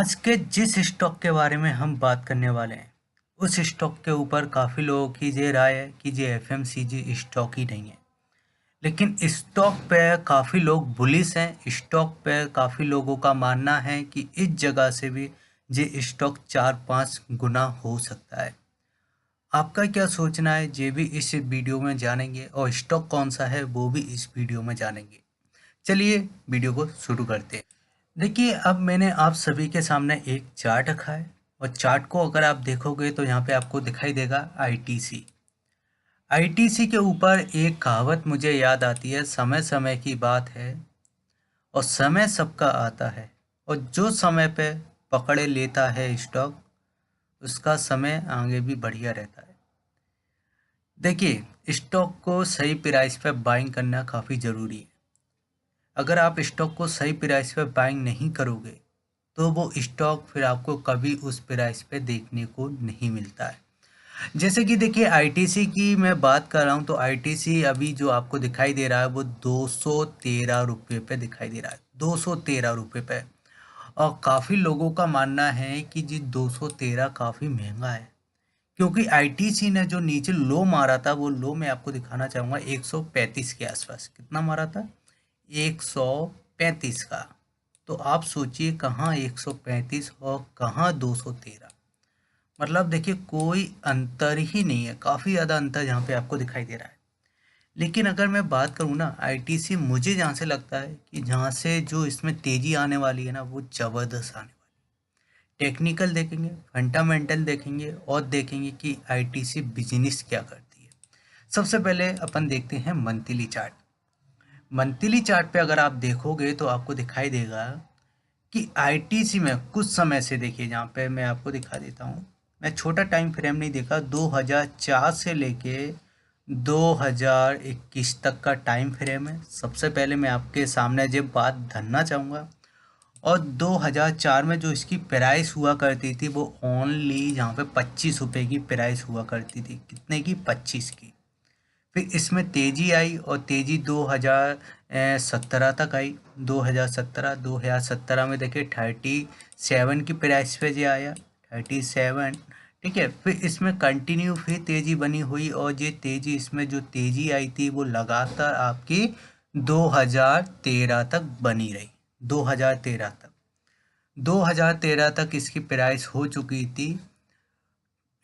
आज के जिस स्टॉक के बारे में हम बात करने वाले हैं उस स्टॉक के ऊपर काफ़ी लोगों की ये राय है कि ये एफएमसीजी स्टॉक ही नहीं है। लेकिन स्टॉक पे काफ़ी लोग बुलिश हैं। स्टॉक पे काफ़ी लोगों का मानना है कि इस जगह से भी ये स्टॉक 4-5 गुना हो सकता है। आपका क्या सोचना है ये भी इस वीडियो में जानेंगे और स्टॉक कौन सा है वो भी इस वीडियो में जानेंगे। चलिए वीडियो को शुरू करते हैं। देखिए, अब मैंने आप सभी के सामने एक चार्ट रखा है और चार्ट को अगर आप देखोगे तो यहाँ पे आपको दिखाई देगा आईटीसी। आईटीसी के ऊपर एक कहावत मुझे याद आती है, समय समय की बात है और समय सबका आता है, और जो समय पे पकड़े लेता है स्टॉक उसका समय आगे भी बढ़िया रहता है। देखिए, स्टॉक को सही प्राइस पे बाइंग करना काफ़ी ज़रूरी है। अगर आप स्टॉक को सही प्राइस पे बाइंग नहीं करोगे तो वो स्टॉक फिर आपको कभी उस प्राइस पे देखने को नहीं मिलता है। जैसे कि देखिए, आईटीसी की मैं बात कर रहा हूँ तो आईटीसी अभी जो आपको दिखाई दे रहा है वो 213 रुपये पे दिखाई दे रहा है, 213 रुपये पे। और काफ़ी लोगों का मानना है कि जी 213 काफ़ी महंगा है, क्योंकि आईटीसी ने जो नीचे लो मारा था वो लो मैं आपको दिखाना चाहूँगा 135 के आसपास। कितना मारा था? 135 का। तो आप सोचिए, कहाँ 135 और कहाँ 213। मतलब देखिए, कोई अंतर ही नहीं है, काफ़ी ज़्यादा अंतर यहाँ पे आपको दिखाई दे रहा है। लेकिन अगर मैं बात करूँ ना आईटीसी, मुझे जहाँ से लगता है कि जहाँ से जो इसमें तेज़ी आने वाली है ना वो ज़बरदस्त आने वाली है। टेक्निकल देखेंगे, फंडामेंटल देखेंगे और देखेंगे कि आईटीसी बिजनेस क्या करती है। सबसे पहले अपन देखते हैं मंथली चार्ट। मंथली चार्ट पे अगर आप देखोगे तो आपको दिखाई देगा कि आईटीसी में कुछ समय से, देखिए जहाँ पे मैं आपको दिखा देता हूँ, मैं छोटा टाइम फ्रेम नहीं देखा, 2004 से लेके 2021 तक का टाइम फ्रेम है। सबसे पहले मैं आपके सामने जब बात धरना चाहूँगा, और 2004 में जो इसकी प्राइस हुआ करती थी वो ओनली यहाँ पे 25 रुपये की प्राइस हुआ करती थी। कितने की? 25 की। फिर इसमें तेज़ी आई और तेज़ी 2017 तक आई। 2017 में देखिए 37 की प्राइस पे जे आया, 37। ठीक है, फिर इसमें कंटिन्यू फिर तेज़ी बनी हुई, और ये तेज़ी, इसमें जो तेज़ी आई थी वो लगातार आपकी 2013 तक बनी रही। 2013 तक, 2013 तक इसकी प्राइस हो चुकी थी,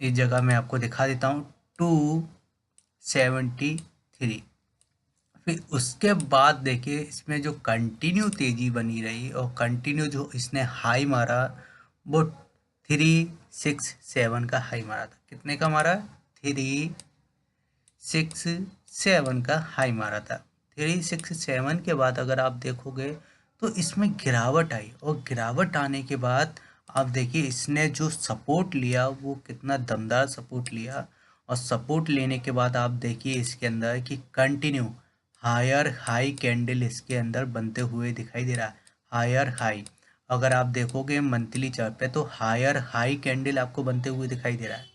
इस जगह मैं आपको दिखा देता हूँ, 273। फिर उसके बाद देखिए इसमें जो कंटिन्यू तेजी बनी रही और कंटिन्यू जो इसने हाई मारा वो 367 का हाई मारा था। कितने का मारा? 367 का हाई मारा था। 367 के बाद अगर आप देखोगे तो इसमें गिरावट आई, और गिरावट आने के बाद आप देखिए इसने जो सपोर्ट लिया वो कितना दमदार सपोर्ट लिया। और सपोर्ट लेने के बाद आप देखिए इसके अंदर कि कंटिन्यू हायर हाई कैंडल इसके अंदर बनते हुए दिखाई दे रहा है। हायर हाई, अगर आप देखोगे मंथली चार्ट पे तो हायर हाई कैंडल आपको बनते हुए दिखाई दे रहा है।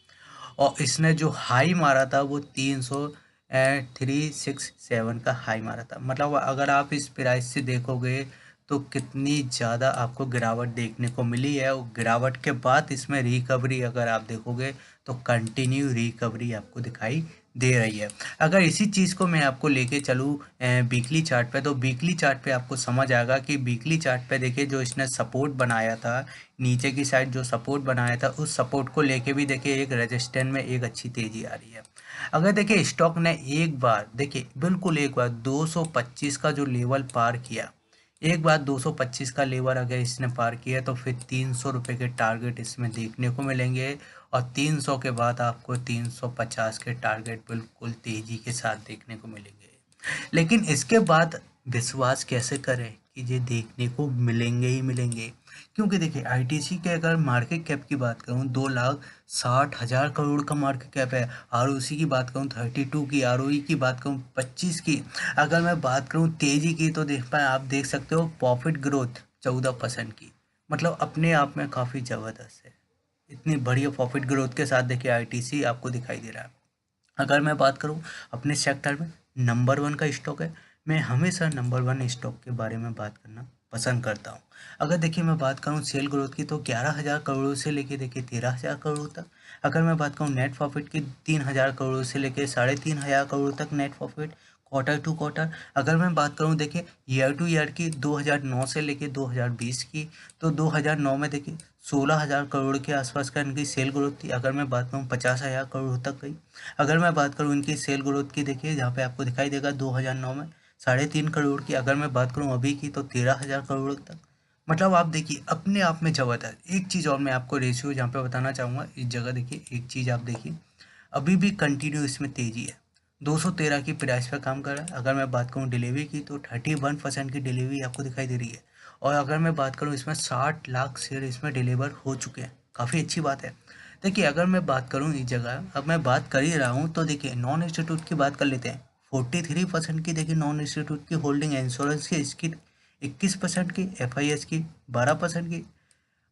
और इसने जो हाई मारा था वो 367 का हाई मारा था। मतलब अगर आप इस प्राइस से देखोगे तो कितनी ज़्यादा आपको गिरावट देखने को मिली है, और गिरावट के बाद इसमें रिकवरी अगर आप देखोगे तो कंटिन्यू रिकवरी आपको दिखाई दे रही है। अगर इसी चीज़ को मैं आपको लेके चलूँ वीकली चार्ट पे, तो वीकली चार्ट पे आपको समझ आएगा कि वीकली चार्ट पे देखिए जो इसने सपोर्ट बनाया था, नीचे की साइड जो सपोर्ट बनाया था उस सपोर्ट को लेके भी देखिए एक रेजिस्टेंस में एक अच्छी तेज़ी आ रही है। अगर देखिए स्टॉक ने एक बार, देखिए बिल्कुल एक बार 225 का जो लेवल पार किया, एक बार 225 का लेवल अगर इसने पार किया तो फिर 300 रुपये के टारगेट इसमें देखने को मिलेंगे, और 300 के बाद आपको 350 के टारगेट बिल्कुल तेज़ी के साथ देखने को मिलेंगे। लेकिन इसके बाद विश्वास कैसे करें कि ये देखने को मिलेंगे ही मिलेंगे, क्योंकि देखिए आईटीसी के अगर मार्केट कैप की बात करूं 2,60,000 करोड़ का मार्केट कैप है। आरओसी की बात करूं 32 की, आरओई की बात करूं 25 की। अगर मैं बात करूं तेजी की तो देख पाए, आप देख सकते हो प्रॉफिट ग्रोथ 14% की, मतलब अपने आप में काफ़ी ज़बरदस्त है। इतनी बढ़िया प्रॉफिट ग्रोथ के साथ देखिए आईटीसी आपको दिखाई दे रहा है। अगर मैं बात करूं अपने सेक्टर में नंबर 1 का स्टॉक है, मैं हमेशा नंबर 1 स्टॉक के बारे में बात करना पसंद करता हूँ। अगर देखिए मैं बात करूँ सेल ग्रोथ की तो 11,000 करोड़ से लेके देखिए 13,000 करोड़ तक। अगर मैं बात करूँ नेट प्रॉफिट की 3,000 करोड़ से लेके 3,500 करोड़ तक net profit quarter to quarter. अगर मैं बात करूँ देखिए ईयर टू ईयर की 2009 से लेके 2020 की, तो 2009 में देखिए 16,000 करोड़ के आसपास का इनकी सेल ग्रोथ थी। अगर मैं बात करूँ 50,000 करोड़ तक गई। अगर मैं बात करूँ इनकी सेल ग्रोथ की देखिए जहाँ पे आपको दिखाई देगा 2009 में 3.5 करोड़ की। अगर मैं बात करूँ अभी की तो 13,000 करोड़ तक। मतलब आप देखिए अपने आप में ज़बरदस्त। एक चीज़ और मैं आपको रेशियो जहाँ पे बताना चाहूँगा इस जगह देखिए, एक चीज़ आप देखिए अभी भी कंटिन्यू इसमें तेज़ी है। 213 की प्राइस पे काम कर रहा है। अगर मैं बात करूँ डिलीवरी की तो 31% की डिलीवरी आपको दिखाई दे रही है। और अगर मैं बात करूँ इसमें 60 लाख शेयर इसमें डिलीवर हो चुके हैं, काफ़ी अच्छी बात है। देखिए अगर मैं बात करूँ इस जगह, अब मैं बात कर ही रहा हूँ तो देखिए नॉन इंस्टीट्यूट की बात कर लेते हैं। 43% की देखिए नॉन इंस्टीट्यूट की होल्डिंग है। इंश्योरेंस की इसकी 21% की, FIS की 12% की,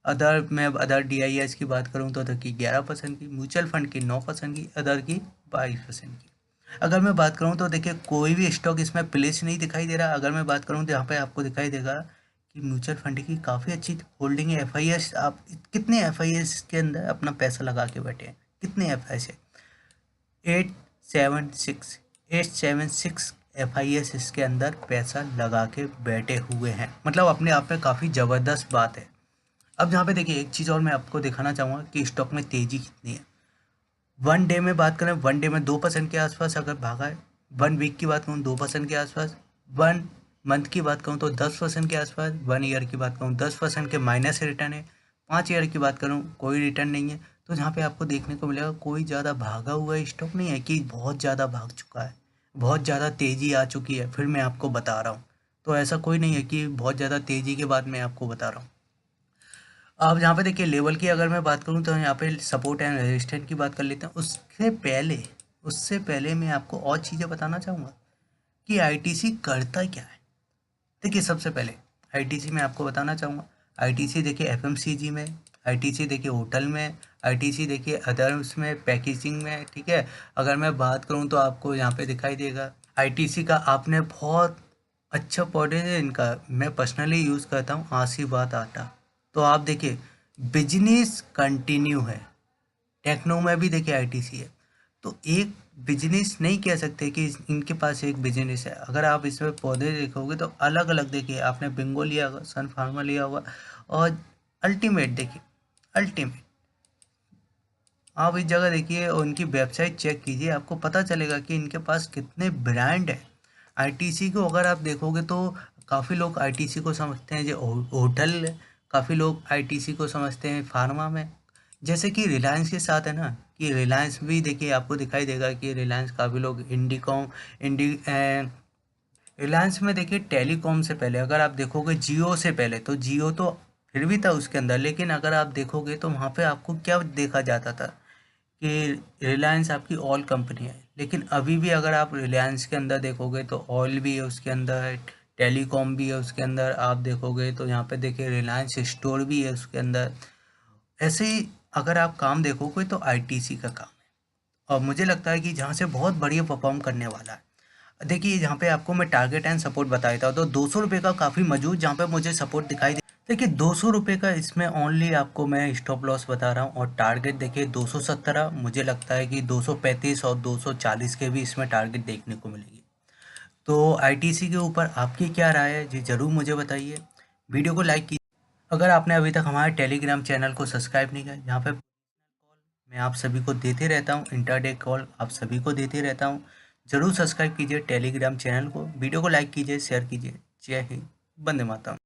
अदर DIS की बात करूँ तो अदर की 11% की, म्यूचुअल फंड की 9% की, अदर की 22% की। अगर मैं बात करूँ तो देखिए कोई भी स्टॉक इसमें प्लेस नहीं दिखाई दे रहा। अगर मैं बात करूँ तो यहाँ पे आपको दिखाई देगा कि म्यूचुअल फंड की काफ़ी अच्छी होल्डिंग है। FIS, आप कितने FIS के अंदर अपना पैसा लगा के बैठे हैं, कितने FIS है? 876 876 FIS इसके अंदर पैसा लगा के बैठे हुए हैं। मतलब अपने आप में काफ़ी ज़बरदस्त बात है। अब यहाँ पे देखिए एक चीज़ और मैं आपको दिखाना चाहूँगा कि स्टॉक में तेज़ी कितनी है। वन डे में बात करें, वन डे में 2% के आसपास अगर भागा है। वन वीक की बात करूँ 2% के आसपास। वन मंथ की बात करूँ तो 10% के आसपास। वन ईयर की बात करूँ 10% के माइनस रिटर्न है। 5 ईयर की बात करूँ कोई रिटर्न नहीं है। तो यहाँ पे आपको देखने को मिलेगा कोई ज़्यादा भागा हुआ स्टॉक नहीं है कि बहुत ज़्यादा भाग चुका है, बहुत ज़्यादा तेज़ी आ चुकी है फिर मैं आपको बता रहा हूँ। तो ऐसा कोई नहीं है कि बहुत ज़्यादा तेज़ी के बाद मैं आपको बता रहा हूँ। अब यहाँ पे देखिए लेवल की अगर मैं बात करूँ तो यहाँ पे सपोर्ट एंड रेजिस्टेंस की बात कर लेते हैं। उससे पहले मैं आपको और चीज़ें बताना चाहूँगा कि ITC करता क्या है। देखिए सबसे पहले ITC में आपको बताना चाहूँगा, ITC देखिए FMCG में, ITC देखिए होटल में, ITC देखिए अदर उसमें पैकेजिंग में, ठीक है। अगर मैं बात करूँ तो आपको यहाँ पे दिखाई देगा ITC का आपने बहुत अच्छा प्रोडक्ट है इनका, मैं पर्सनली यूज़ करता हूँ, आशीर्वाद आटा। तो आप देखिए बिजनेस कंटिन्यू है। टेक्नो में भी देखिए ITC है। तो एक बिजनेस नहीं कह सकते कि इनके पास एक बिजनेस है। अगर आप इसमें पौधे देखोगे तो अलग अलग देखिए, आपने बिंगो लिया होगा, सन फार्मा लिया होगा, और अल्टीमेट देखिए, अल्टीमेट आप इस जगह देखिए और उनकी वेबसाइट चेक कीजिए, आपको पता चलेगा कि इनके पास कितने ब्रांड हैं। ITC को अगर आप देखोगे तो काफ़ी लोग ITC को समझते हैं जो होटल, काफ़ी लोग ITC को समझते हैं फार्मा में। जैसे कि रिलायंस के साथ है ना, कि रिलायंस भी देखिए आपको दिखाई देगा कि रिलायंस काफ़ी लोग रिलायंस में देखिए टेलीकॉम से पहले अगर आप देखोगे, जियो से पहले, तो जियो तो फिर भी था उसके अंदर, लेकिन अगर आप देखोगे तो वहाँ पे आपको क्या देखा जाता था कि रिलायंस आपकी ऑल कंपनी है। लेकिन अभी भी अगर आप रिलायंस के अंदर देखोगे तो ऑल भी है उसके अंदर, टेलीकॉम भी है उसके अंदर। आप देखोगे तो यहाँ पे देखिए रिलायंस स्टोर भी है उसके अंदर। ऐसे ही अगर आप काम देखोगे तो ITC का काम है, और मुझे लगता है कि जहाँ से बहुत बढ़िया परफॉर्म करने वाला है। देखिए जहाँ पे आपको मैं टारगेट एंड सपोर्ट बताया था तो 200 रुपये का काफ़ी मजबूत जहाँ पे मुझे सपोर्ट दिखाई दे। देखिए 200 रुपये का इसमें ओनली आपको मैं स्टॉप लॉस बता रहा हूँ, और टारगेट देखिए 217। मुझे लगता है कि 235 और 240 के भी इसमें टारगेट देखने को मिलेगी। तो ITC के ऊपर आपकी क्या राय है जी, ज़रूर मुझे बताइए। वीडियो को लाइक कीजिए। अगर आपने अभी तक हमारे टेलीग्राम चैनल को सब्सक्राइब नहीं किया, यहाँ पे मैं आप सभी को देते रहता हूँ, इंटरडे कॉल आप सभी को देते रहता हूँ। ज़रूर सब्सक्राइब कीजिए टेलीग्राम चैनल को, वीडियो को लाइक कीजिए, शेयर कीजिए। जय हिंद, वंदे मातरम।